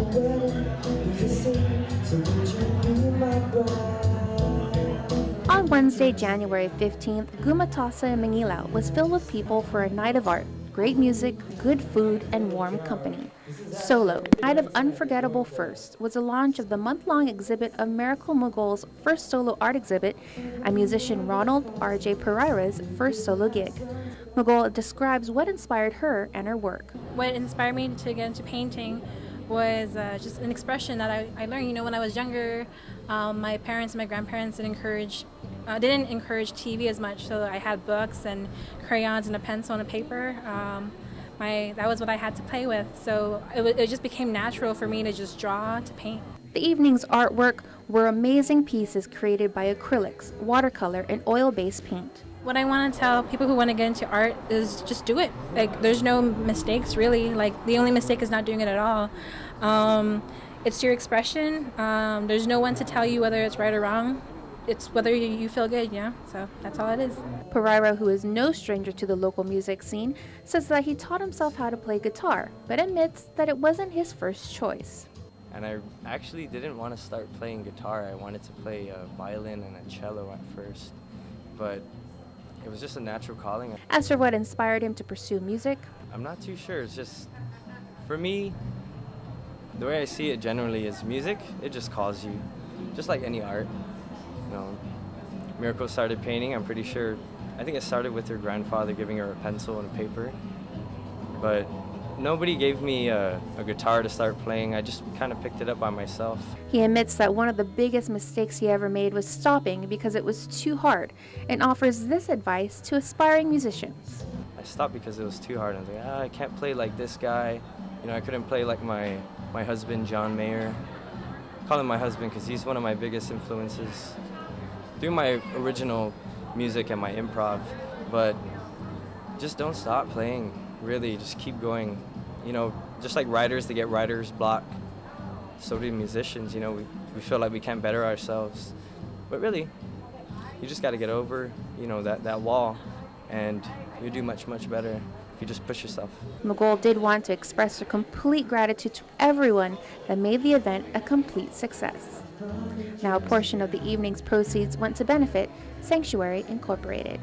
On Wednesday, January 15th, Gumatasa in Manila was filled with people for a night of art, great music, good food, and warm company. Solo, Night of Unforgettable First, was the launch of the month-long exhibit of Miracle Mogul's first solo art exhibit and musician Ronald R.J. Pereira's first solo gig. Mogul describes what inspired her and her work. What inspired me to get into painting was just an expression that I learned. When I was younger, my parents and my grandparents didn't encourage TV as much, so I had books and crayons and a pencil and a paper. That was what I had to play with, so it just became natural for me to just draw, to paint. The evening's artwork were amazing pieces created by acrylics, watercolor, and oil-based paint. What I want to tell people who want to get into art is just do it. There's no mistakes, really. The only mistake is not doing it at all. It's your expression. There's no one to tell you whether it's right or wrong. It's whether you feel good, so that's all it is. Pereira, who is no stranger to the local music scene, says that he taught himself how to play guitar, but admits that it wasn't his first choice. And I actually didn't want to start playing guitar. I wanted to play a violin and a cello at first, but it was just a natural calling. As for what inspired him to pursue music, I'm not too sure. It's just, for me, the way I see it generally is music, it just calls you, just like any art. Miracle started painting, I'm pretty sure, I think it started with her grandfather giving her a pencil and a paper, but nobody gave me a guitar to start playing. I just kind of picked it up by myself. He admits that one of the biggest mistakes he ever made was stopping because it was too hard, and offers this advice to aspiring musicians. I stopped because it was too hard. I was like, I can't play like this guy. I couldn't play like my husband, John Mayer. I call him my husband because he's one of my biggest influences. Through my original music and my improv, but just don't stop playing. Really, just keep going. Just like writers, they get writer's block. So do musicians. We feel like we can't better ourselves, but really, you just got to get over, that wall, and you do much, much better if you just push yourself. Mogul did want to express her complete gratitude to everyone that made the event a complete success. Now, a portion of the evening's proceeds went to benefit Sanctuary Incorporated.